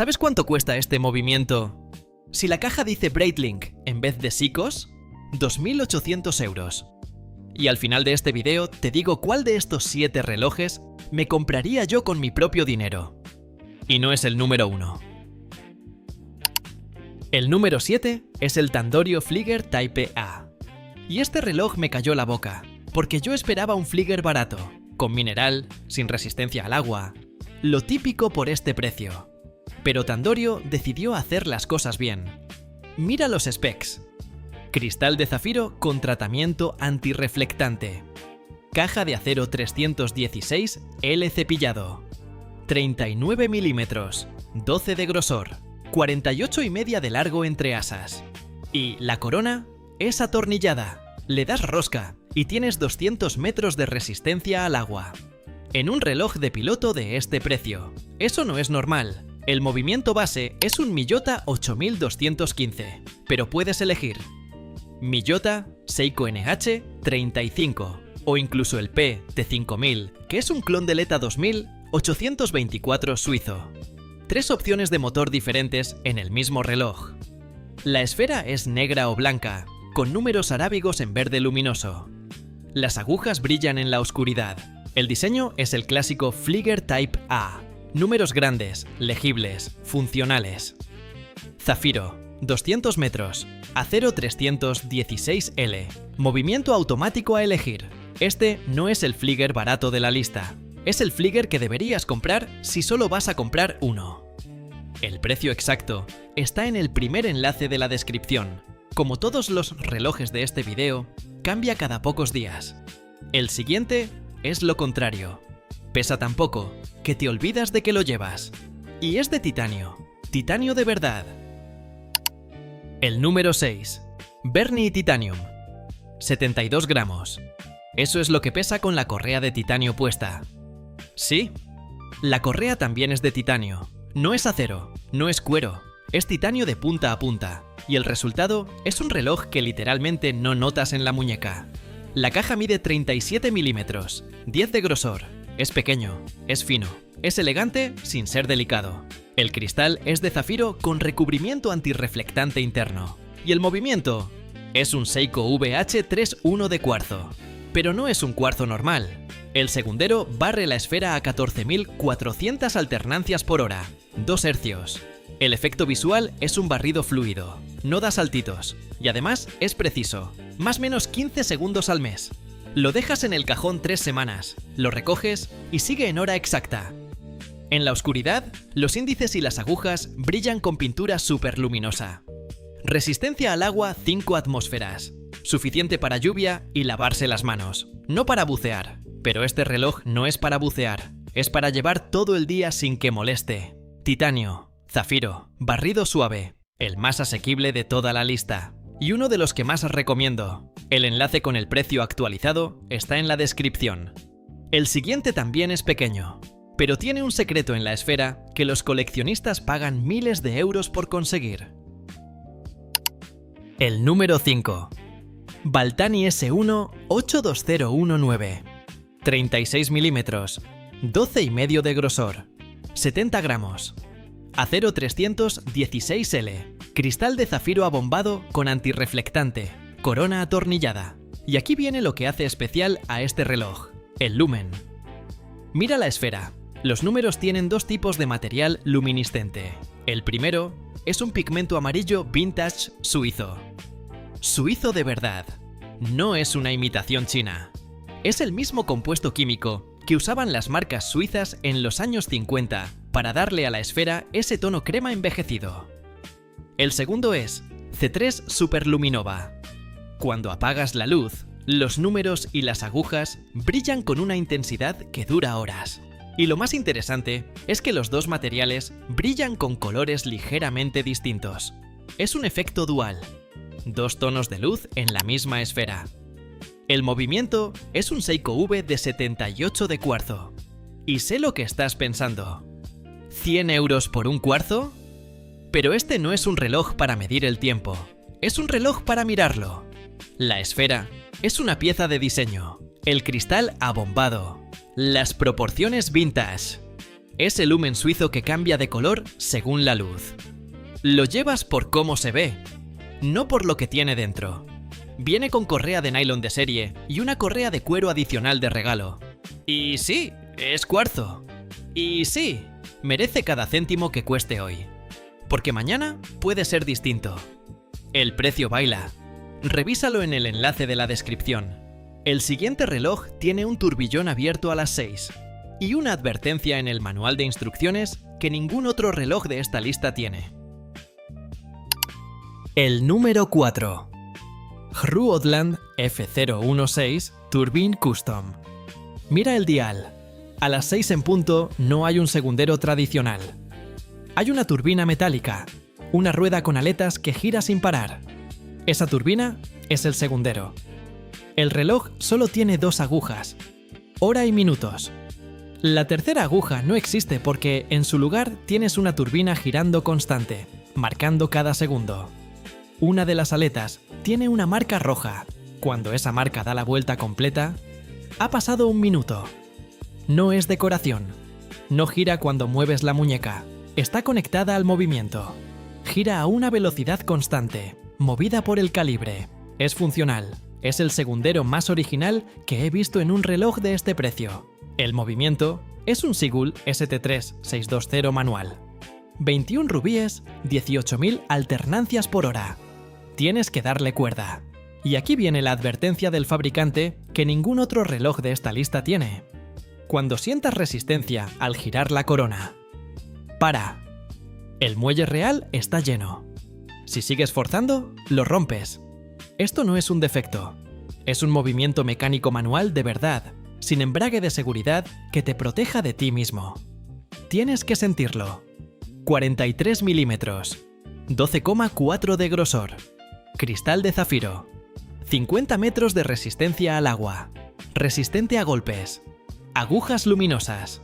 ¿Sabes cuánto cuesta este movimiento? Si la caja dice Breitling en vez de Seikos, 2.800 euros. Y al final de este video te digo cuál de estos 7 relojes me compraría yo con mi propio dinero. Y no es el número 1. El número 7 es el Tandorio Flieger Type A. Y este reloj me cayó la boca, porque yo esperaba un Flieger barato, con mineral, sin resistencia al agua, lo típico por este precio. Pero Tandorio decidió hacer las cosas bien. Mira los specs. Cristal de zafiro con tratamiento antirreflectante. Caja de acero 316 L cepillado. 39 milímetros, 12 de grosor, 48,5 de largo entre asas. Y la corona es atornillada, le das rosca y tienes 200 metros de resistencia al agua. En un reloj de piloto de este precio. Eso no es normal. El movimiento base es un Miyota 8215, pero puedes elegir Miyota Seiko NH 35 o incluso el P T5000, que es un clon del ETA 2000 824 suizo. 3 opciones de motor diferentes en el mismo reloj. La esfera es negra o blanca, con números arábigos en verde luminoso. Las agujas brillan en la oscuridad. El diseño es el clásico Flieger Type A. Números grandes, legibles, funcionales. Zafiro, 200 metros, acero 316L, movimiento automático a elegir. Este no es el Flieger barato de la lista, es el Flieger que deberías comprar si solo vas a comprar uno. El precio exacto está en el primer enlace de la descripción. Como todos los relojes de este video, cambia cada pocos días. El siguiente es lo contrario. Pesa tan poco que te olvidas de que lo llevas. Y es de titanio. Titanio de verdad. El número 6. Berni Titanium. 72 gramos. Eso es lo que pesa con la correa de titanio puesta. Sí. La correa también es de titanio. No es acero, no es cuero. Es titanio de punta a punta. Y el resultado es un reloj que literalmente no notas en la muñeca. La caja mide 37 milímetros, 10 de grosor. Es pequeño, es fino, es elegante sin ser delicado. El cristal es de zafiro con recubrimiento antirreflectante interno. Y el movimiento es un Seiko VH31 de cuarzo. Pero no es un cuarzo normal. El segundero barre la esfera a 14.400 alternancias por hora, 2 hercios. El efecto visual es un barrido fluido, no da saltitos, y además es preciso, más o menos 15 segundos al mes. Lo dejas en el cajón 3 semanas, lo recoges y sigue en hora exacta. En la oscuridad, los índices y las agujas brillan con pintura superluminosa. Resistencia al agua 5 atmósferas, suficiente para lluvia y lavarse las manos, no para bucear. Pero este reloj no es para bucear, es para llevar todo el día sin que moleste. Titanio, zafiro, barrido suave, el más asequible de toda la lista. Y uno de los que más recomiendo. El enlace con el precio actualizado está en la descripción. El siguiente también es pequeño, pero tiene un secreto en la esfera que los coleccionistas pagan miles de euros por conseguir. El número 5. Baltani S1 82019. 36 milímetros, 12,5 de grosor, 70 gramos. Acero 316L, cristal de zafiro abombado con antirreflectante, corona atornillada. Y aquí viene lo que hace especial a este reloj, el lumen. Mira la esfera. Los números tienen 2 tipos de material luminiscente. El primero es un pigmento amarillo vintage suizo. Suizo de verdad. No es una imitación china. Es el mismo compuesto químico que usaban las marcas suizas en los años 50 para darle a la esfera ese tono crema envejecido. El segundo es C3 Superluminova. Cuando apagas la luz, los números y las agujas brillan con una intensidad que dura horas. Y lo más interesante es que los 2 materiales brillan con colores ligeramente distintos. Es un efecto dual. 2 tonos de luz en la misma esfera. El movimiento es un Seiko V de 78 de cuarzo. Y sé lo que estás pensando. ¿100 euros por un cuarzo? Pero este no es un reloj para medir el tiempo. Es un reloj para mirarlo. La esfera es una pieza de diseño. El cristal abombado. Las proporciones vintage. ese lumen suizo que cambia de color según la luz. Lo llevas por cómo se ve, no por lo que tiene dentro. Viene con correa de nylon de serie y una correa de cuero adicional de regalo. Y sí, es cuarzo. Y sí, merece cada céntimo que cueste hoy. Porque mañana puede ser distinto. El precio baila. Revísalo en el enlace de la descripción. El siguiente reloj tiene un turbillón abierto a las 6 y una advertencia en el manual de instrucciones que ningún otro reloj de esta lista tiene. El número 4. Hruodland F016 Turbine Custom. Mira el dial. A las 6 en punto no hay un segundero tradicional. Hay una turbina metálica, una rueda con aletas que gira sin parar. Esa turbina es el segundero. El reloj solo tiene 2 agujas, hora y minutos. La tercera aguja no existe porque en su lugar tienes una turbina girando constante, marcando cada segundo. Una de las aletas tiene una marca roja. Cuando esa marca da la vuelta completa, ha pasado 1 minuto. No es decoración. No gira cuando mueves la muñeca. Está conectada al movimiento. Gira a una velocidad constante, movida por el calibre. Es funcional. Es el segundero más original que he visto en un reloj de este precio. El movimiento es un Sigul ST3-620 manual. 21 rubíes, 18.000 alternancias por hora. Tienes que darle cuerda. Y aquí viene la advertencia del fabricante que ningún otro reloj de esta lista tiene. Cuando sientas resistencia al girar la corona, para. El muelle real está lleno. Si sigues forzando, lo rompes. Esto no es un defecto. Es un movimiento mecánico manual de verdad, sin embrague de seguridad que te proteja de ti mismo. Tienes que sentirlo. 43 milímetros. 12,4 de grosor. Cristal de zafiro. 50 metros de resistencia al agua. Resistente a golpes. Agujas luminosas.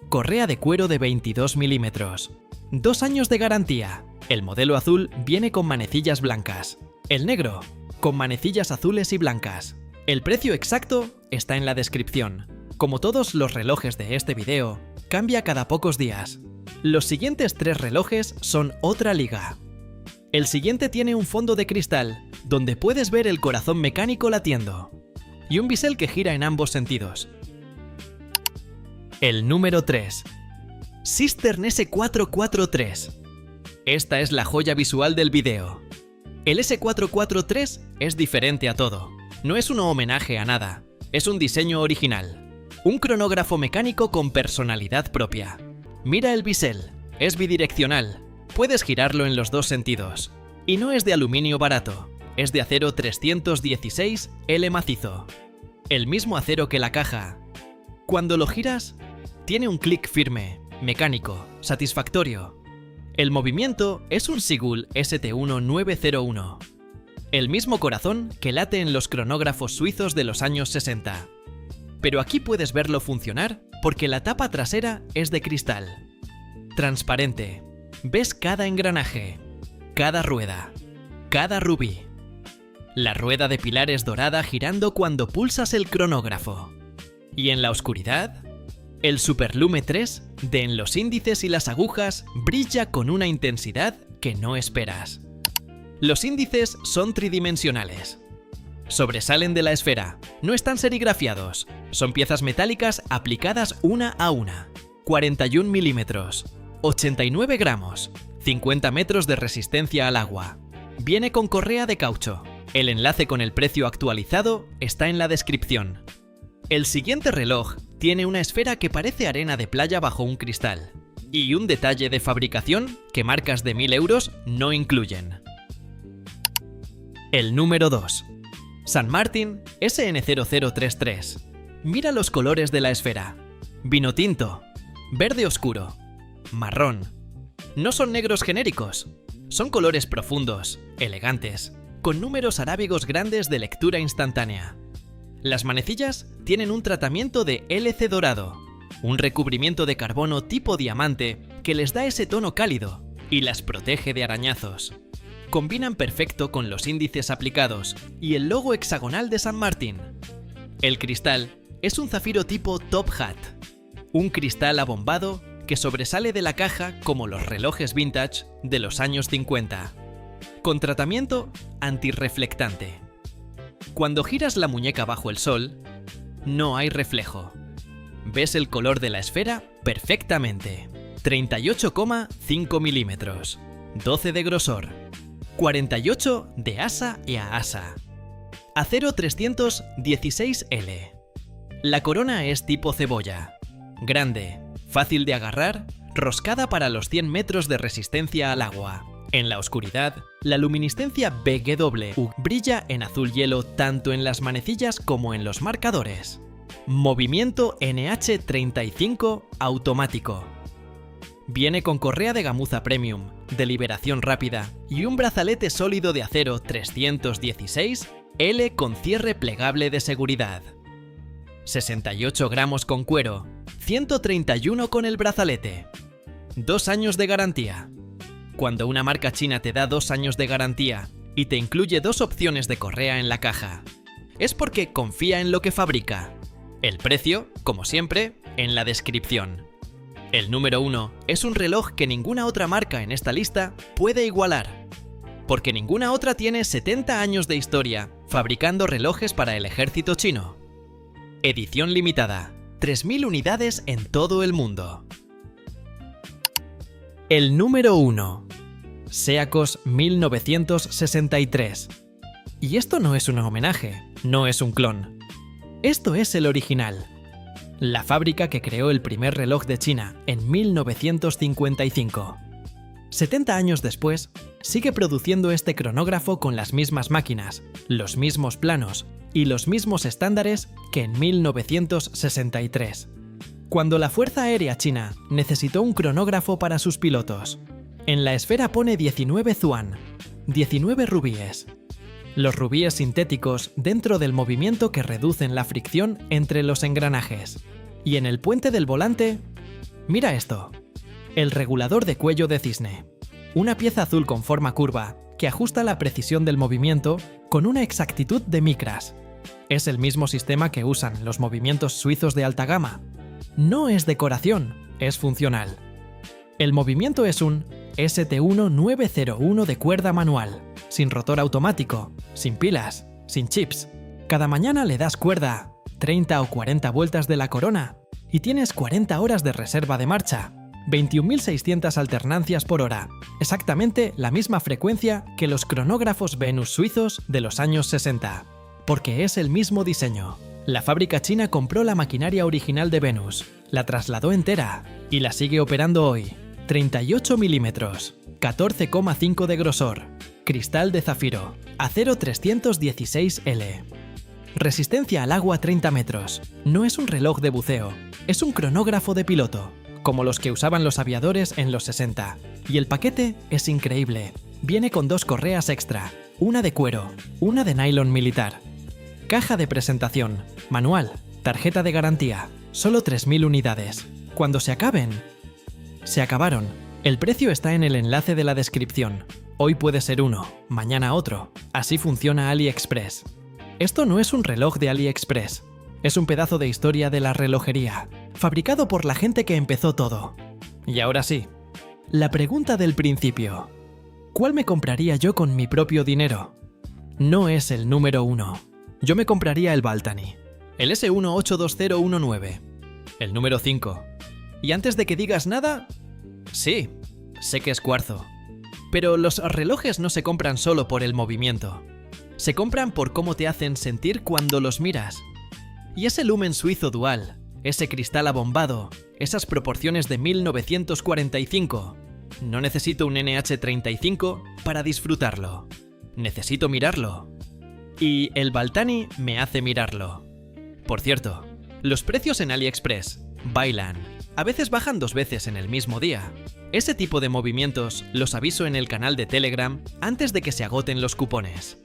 Correa de cuero de 22 milímetros. 2 años de garantía. El modelo azul viene con manecillas blancas. El negro, con manecillas azules y blancas. El precio exacto está en la descripción. Como todos los relojes de este video, cambia cada pocos días. Los siguientes 3 relojes son otra liga. El siguiente tiene un fondo de cristal, donde puedes ver el corazón mecánico latiendo. Y un bisel que gira en ambos sentidos. El número 3. Sistern S443. Esta es la joya visual del video. El S443 es diferente a todo. No es un homenaje a nada. Es un diseño original. Un cronógrafo mecánico con personalidad propia. Mira el bisel. Es bidireccional. Puedes girarlo en los 2 sentidos. Y no es de aluminio barato. Es de acero 316 L macizo. El mismo acero que la caja. Cuando lo giras, tiene un clic firme, mecánico, satisfactorio. El movimiento es un Sigul ST1901. El mismo corazón que late en los cronógrafos suizos de los años 60. Pero aquí puedes verlo funcionar porque la tapa trasera es de cristal. Transparente. Ves cada engranaje, cada rueda, cada rubí. La rueda de pilares dorada girando cuando pulsas el cronógrafo. Y en la oscuridad, el Superlume 3 de en los índices y las agujas brilla con una intensidad que no esperas. Los índices son tridimensionales. Sobresalen de la esfera, no están serigrafiados, son piezas metálicas aplicadas una a una. 41 milímetros, 89 gramos, 50 metros de resistencia al agua. Viene con correa de caucho. El enlace con el precio actualizado está en la descripción. El siguiente reloj tiene una esfera que parece arena de playa bajo un cristal. Y un detalle de fabricación que marcas de 1000 euros no incluyen. El número 2. San Martin SN0033. Mira los colores de la esfera. Vino tinto, verde oscuro, marrón. No son negros genéricos, son colores profundos, elegantes, con números arábigos grandes de lectura instantánea. Las manecillas tienen un tratamiento de LC dorado, un recubrimiento de carbono tipo diamante que les da ese tono cálido y las protege de arañazos. Combinan perfecto con los índices aplicados y el logo hexagonal de San Martin. El cristal es un zafiro tipo Top Hat, un cristal abombado que sobresale de la caja como los relojes vintage de los años 50, con tratamiento antirreflectante. Cuando giras la muñeca bajo el sol, no hay reflejo. Ves el color de la esfera perfectamente. 38,5 milímetros, 12 de grosor, 48 de asa a asa. Acero 316L. La corona es tipo cebolla. Grande, fácil de agarrar, roscada para los 100 metros de resistencia al agua. En la oscuridad, la luminiscencia BGW brilla en azul hielo tanto en las manecillas como en los marcadores. Movimiento NH35 automático. Viene con correa de gamuza premium, de liberación rápida y un brazalete sólido de acero 316L con cierre plegable de seguridad. 68 gramos con cuero, 131 con el brazalete. 2 años de garantía. Cuando una marca china te da 2 años de garantía y te incluye 2 opciones de correa en la caja, es porque confía en lo que fabrica. El precio, como siempre, en la descripción. El número 1 es un reloj que ninguna otra marca en esta lista puede igualar, porque ninguna otra tiene 70 años de historia fabricando relojes para el ejército chino. Edición limitada, 3000 unidades en todo el mundo. El número 1. Seacos 1963. Y esto no es un homenaje, no es un clon. Esto es el original. La fábrica que creó el primer reloj de China en 1955. 70 años después, sigue produciendo este cronógrafo con las mismas máquinas, los mismos planos y los mismos estándares que en 1963, cuando la Fuerza Aérea China necesitó un cronógrafo para sus pilotos. En la esfera pone 19 Zuan, 19 rubíes. Los rubíes sintéticos dentro del movimiento que reducen la fricción entre los engranajes. Y en el puente del volante, mira esto, el regulador de cuello de cisne. Una pieza azul con forma curva que ajusta la precisión del movimiento con una exactitud de micras. Es el mismo sistema que usan los movimientos suizos de alta gama. No es decoración, es funcional. El movimiento es un ST1901 de cuerda manual, sin rotor automático, sin pilas, sin chips. Cada mañana le das cuerda, 30 o 40 vueltas de la corona, y tienes 40 horas de reserva de marcha, 21.600 alternancias por hora, exactamente la misma frecuencia que los cronógrafos Venus suizos de los años 60, porque es el mismo diseño. La fábrica china compró la maquinaria original de Venus, la trasladó entera y la sigue operando hoy. 38 milímetros, 14,5 de grosor, cristal de zafiro, acero 316L. Resistencia al agua 30 metros. No es un reloj de buceo, es un cronógrafo de piloto, como los que usaban los aviadores en los 60. Y el paquete es increíble. Viene con 2 correas extra, una de cuero, una de nylon militar. Caja de presentación, manual, tarjeta de garantía, solo 3000 unidades. Cuando se acaben, se acabaron. El precio está en el enlace de la descripción. Hoy puede ser uno, mañana otro. Así funciona AliExpress. Esto no es un reloj de AliExpress. Es un pedazo de historia de la relojería, fabricado por la gente que empezó todo. Y ahora sí, la pregunta del principio. ¿Cuál me compraría yo con mi propio dinero? No es el número 1. Yo me compraría el Baltani, el S182019, el número 5. Y antes de que digas nada, sí, sé que es cuarzo. Pero los relojes no se compran solo por el movimiento. Se compran por cómo te hacen sentir cuando los miras. Y ese lumen suizo dual, ese cristal abombado, esas proporciones de 1945. No necesito un NH35 para disfrutarlo. Necesito mirarlo. Y el Baltani me hace mirarlo. Por cierto, los precios en AliExpress bailan. A veces bajan 2 veces en el mismo día. Ese tipo de movimientos los aviso en el canal de Telegram antes de que se agoten los cupones.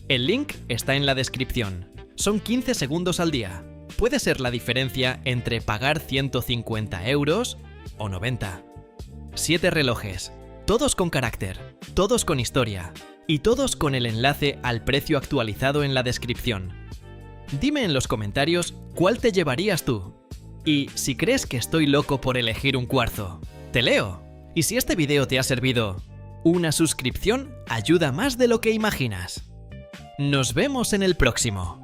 El link está en la descripción. Son 15 segundos al día. Puede ser la diferencia entre pagar 150 euros o 90. 7 relojes, todos con carácter, todos con historia y todos con el enlace al precio actualizado en la descripción. Dime en los comentarios cuál te llevarías tú. Y si crees que estoy loco por elegir un cuarzo, te leo. Y si este vídeo te ha servido, una suscripción ayuda más de lo que imaginas. Nos vemos en el próximo.